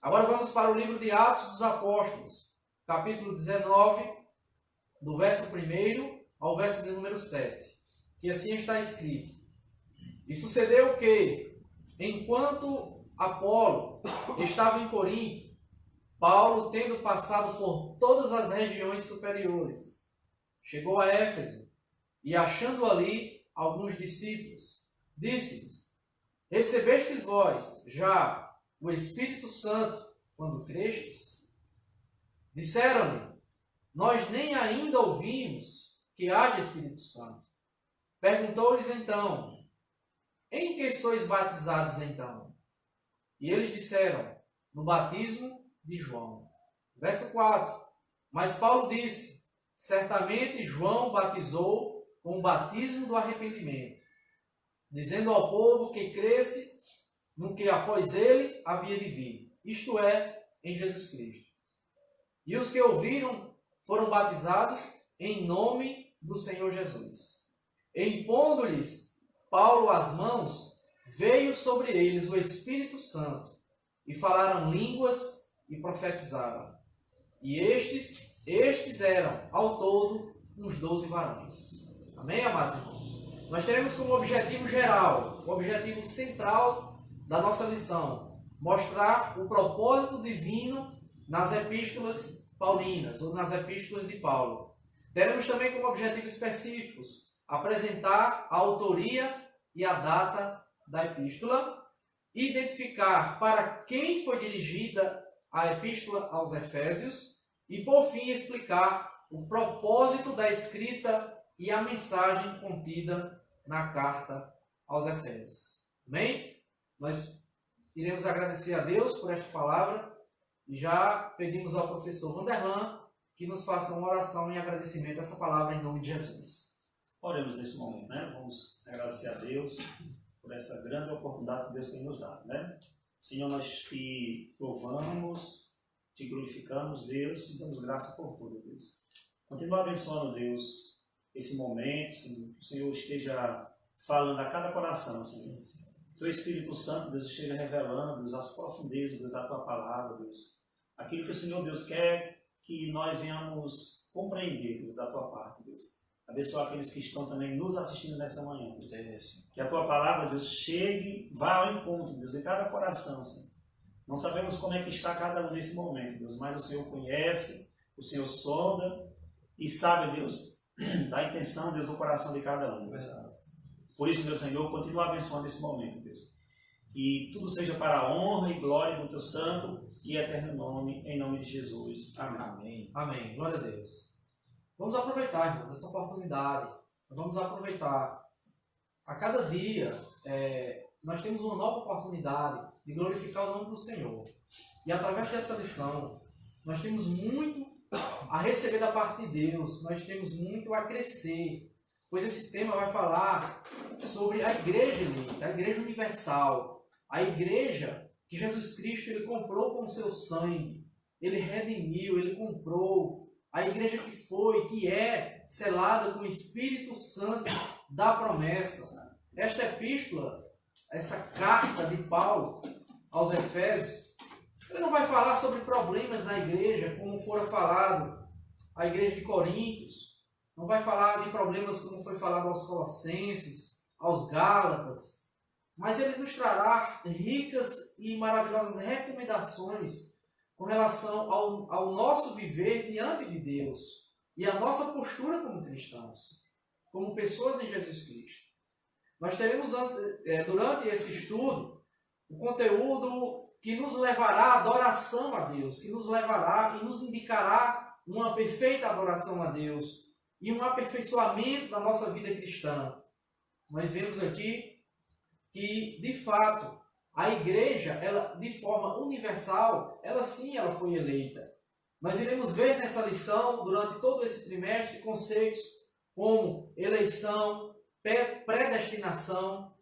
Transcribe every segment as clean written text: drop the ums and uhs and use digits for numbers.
Agora vamos para o livro de Atos dos Apóstolos, capítulo 19, do verso 1 ao verso de número 7, que assim está escrito. E sucedeu que, enquanto Apolo estava em Corinto, Paulo, tendo passado por todas as regiões superiores, chegou a Éfeso e, achando ali alguns discípulos, disse-lhes: Recebestes vós já o Espírito Santo quando crestes? Disseram-lhe: Nós nem ainda ouvimos que haja Espírito Santo. Perguntou-lhes então: Em que sois batizados então? E eles disseram: No batismo de João. Verso 4. Mas Paulo disse: Certamente João batizou com o batismo do arrependimento, dizendo ao povo que cresce no que após ele havia de vir, isto é, em Jesus Cristo. E os que ouviram foram batizados em nome do Senhor Jesus. Impondo-lhes Paulo as mãos, veio sobre eles o Espírito Santo, e falaram línguas e profetizaram. E estes eram, ao todo, uns 12 varões. Amém, amados irmãos? Nós teremos como objetivo geral, o objetivo central da nossa lição, mostrar o propósito divino nas epístolas paulinas, ou nas epístolas de Paulo. Teremos também como objetivos específicos apresentar a autoria e a data da epístola, identificar para quem foi dirigida a epístola aos Efésios e, por fim, explicar o propósito da escrita e a mensagem contida na carta aos Efésios. Amém? Nós iremos agradecer a Deus por esta palavra e já pedimos ao professor Vanderlan que nos faça uma oração em agradecimento a essa palavra em nome de Jesus. Oremos nesse momento, né? Vamos agradecer a Deus por essa grande oportunidade que Deus tem nos dado, né? Senhor, nós te louvamos, te glorificamos, Deus, e damos graça por tudo, Deus. Continua abençoando, Deus, esse momento, Senhor, que o Senhor esteja falando a cada coração, Senhor. Que o Espírito Santo, Deus, esteja revelando, Deus, as profundezas, Deus, da Tua palavra, Deus. Aquilo que o Senhor, Deus, quer que nós venhamos compreender, Deus, da Tua parte, Deus. Abençoa aqueles que estão também nos assistindo nessa manhã, Deus. Que a Tua palavra, Deus, chegue, vá ao encontro, Deus, em cada coração, Senhor. Não sabemos como é que está cada um nesse momento, Deus, mas o Senhor conhece, o Senhor sonda e sabe, Deus, da intenção, Deus, do coração de cada um, Deus. Por isso, meu Senhor, continua abençoando esse momento, Deus. Que tudo seja para a honra e glória do Teu santo e eterno nome, em nome de Jesus. Amém. Amém. Amém. Glória a Deus. Vamos aproveitar, irmãos, essa oportunidade. Vamos aproveitar. A cada dia, nós temos uma nova oportunidade de glorificar o nome do Senhor. E através dessa lição, nós temos muito a receber da parte de Deus. Nós temos muito a crescer. Pois esse tema vai falar sobre a igreja elita, a igreja universal. A igreja que Jesus Cristo ele comprou com o seu sangue. Ele redimiu, ele comprou. A igreja que é selada com o Espírito Santo da promessa. Esta epístola, essa carta de Paulo aos Efésios, ele não vai falar sobre problemas na igreja, como fora falado a igreja de Coríntios. Não vai falar de problemas como foi falado aos Colossenses, aos Gálatas. Mas ele nos trará ricas e maravilhosas recomendações com relação ao nosso viver diante de Deus e a nossa postura como cristãos, como pessoas em Jesus Cristo. Nós teremos durante esse estudo o conteúdo que nos levará à adoração a Deus, que nos levará e nos indicará uma perfeita adoração a Deus e um aperfeiçoamento da nossa vida cristã. Nós vemos aqui que, de fato, a igreja, ela, de forma universal, ela foi eleita. Nós iremos ver nessa lição, durante todo esse trimestre, conceitos como eleição, predestinação,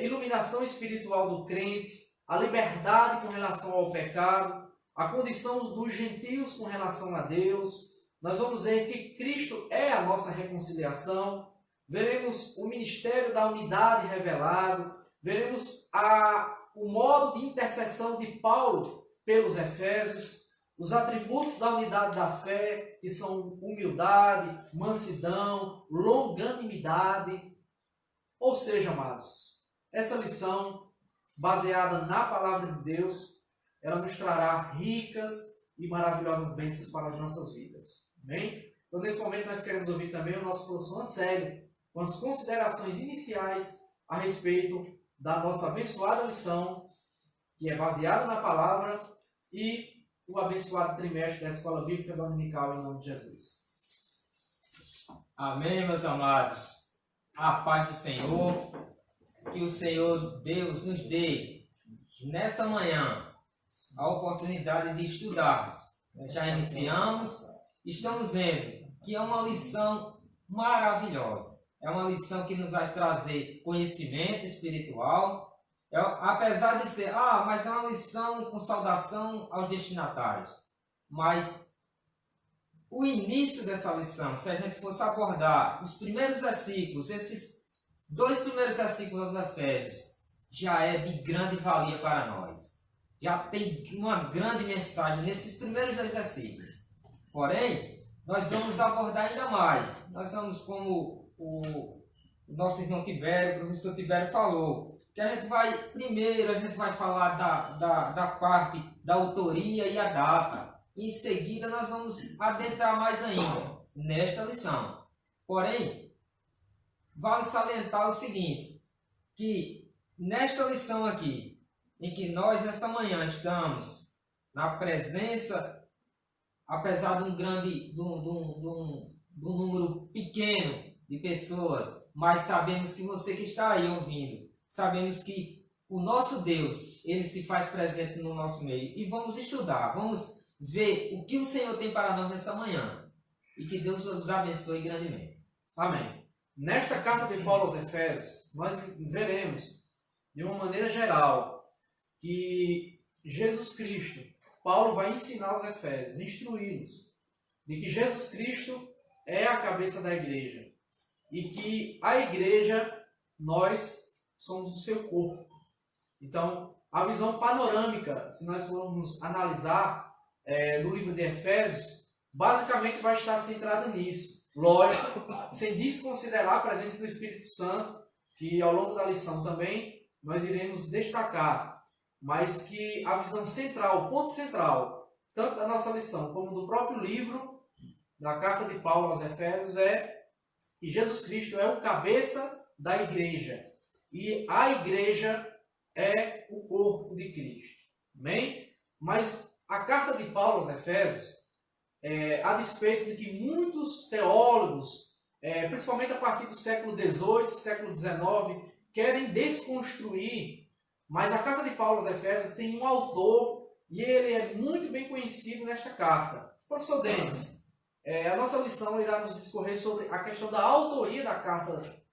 iluminação espiritual do crente, a liberdade com relação ao pecado, a condição dos gentios com relação a Deus. Nós vamos ver que Cristo é a nossa reconciliação. Veremos o ministério da unidade revelado. Veremos o modo de intercessão de Paulo pelos Efésios, os atributos da unidade da fé, que são humildade, mansidão, longanimidade. Ou seja, amados, essa lição, baseada na palavra de Deus, ela nos trará ricas e maravilhosas bênçãos para as nossas vidas. Amém? Então, nesse momento, nós queremos ouvir também o nosso professor Anselmo, com as considerações iniciais a respeito da nossa abençoada lição, que é baseada na palavra, e o abençoado trimestre da Escola Bíblica Dominical, em nome de Jesus. Amém, meus amados. A paz do Senhor, que o Senhor Deus nos dê nessa manhã a oportunidade de estudarmos. Nós já iniciamos, estamos vendo que é uma lição maravilhosa. É uma lição que nos vai trazer conhecimento espiritual. Apesar de ser, mas é uma lição com saudação aos destinatários. Mas o início dessa lição, se a gente fosse abordar os primeiros versículos, esses 2 primeiros versículos aos Efésios, já é de grande valia para nós. Já tem uma grande mensagem nesses primeiros 2 versículos. Porém, nós vamos abordar ainda mais. Nós vamos, como o nosso irmão Tibério, o professor Tibério falou, que a gente vai falar da parte da autoria e a data. Em seguida, nós vamos adentrar mais ainda nesta lição. Porém, vale salientar o seguinte, que nesta lição aqui, em que nós nessa manhã estamos na presença, apesar de um número pequeno de pessoas, mas sabemos que você que está aí ouvindo, sabemos que o nosso Deus, ele se faz presente no nosso meio. E vamos estudar, vamos ver o que o Senhor tem para nós nessa manhã. E que Deus nos abençoe grandemente. Amém. Nesta carta de Paulo aos Efésios, nós veremos, de uma maneira geral, que Jesus Cristo, Paulo vai ensinar os Efésios, instruí-los, de que Jesus Cristo é a cabeça da igreja. E que a igreja, nós somos o seu corpo. Então, a visão panorâmica, se nós formos analisar no livro de Efésios, basicamente vai estar centrada nisso. Lógico, sem desconsiderar a presença do Espírito Santo, que ao longo da lição também nós iremos destacar, mas que a visão central, o ponto central, tanto da nossa lição como do próprio livro, da carta de Paulo aos Efésios, é que Jesus Cristo é o cabeça da igreja. E a igreja é o corpo de Cristo. Amém? Mas a carta de Paulo aos Efésios, a despeito de que muitos teólogos, principalmente a partir do século XVIII, século XIX, querem desconstruir, mas a carta de Paulo aos Efésios tem um autor e ele é muito bem conhecido nesta carta. Professor Denis, a nossa lição irá nos discorrer sobre a questão da autoria da carta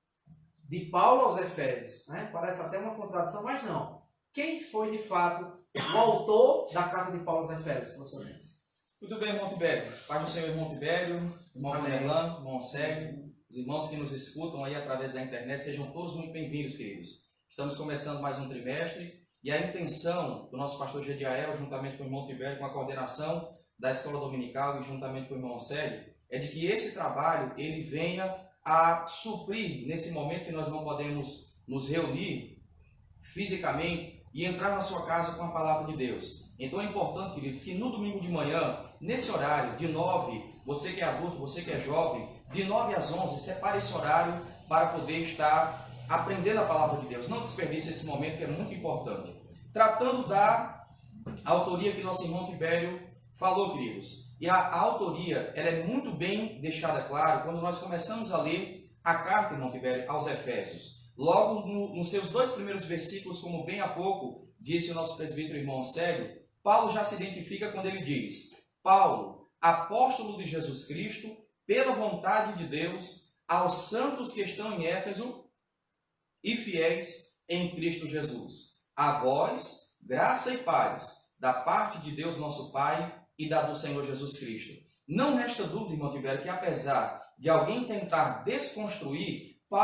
de Paulo aos Efésios. Parece até uma contradição, mas não. Quem foi de fato o autor da carta de Paulo aos Efésios, professor Denis? Muito bem, irmão Tibério. Paz do Senhor, irmão Tibério, irmão Vanderlan, irmão Anselmo, os irmãos que nos escutam aí através da internet, sejam todos muito bem-vindos, queridos. Estamos começando mais um trimestre e a intenção do nosso pastor Gediael, juntamente com o irmão Tibério, com a coordenação da Escola Dominical e juntamente com o irmão Anselmo, é de que esse trabalho ele venha a suprir nesse momento que nós não podemos nos reunir fisicamente e entrar na sua casa com a palavra de Deus. Então é importante, queridos, que no domingo de manhã, nesse horário, de 9, você que é adulto, você que é jovem, de 9 às 11, separe esse horário para poder estar aprendendo a palavra de Deus. Não desperdice esse momento que é muito importante. Tratando da autoria que nosso irmão Tibério falou, queridos. E a autoria, ela é muito bem deixada claro quando nós começamos a ler a carta, irmão Tibério, aos Efésios. Logo nos seus 2 primeiros versículos, como bem há pouco disse o nosso presbítero irmão Anselmo, Paulo já se identifica quando ele diz: Paulo, apóstolo de Jesus Cristo, pela vontade de Deus, aos santos que estão em Éfeso e fiéis em Cristo Jesus. A vós, graça e paz, da parte de Deus nosso Pai e da do Senhor Jesus Cristo. Não resta dúvida, irmão Tibério, que apesar de alguém tentar desconstruir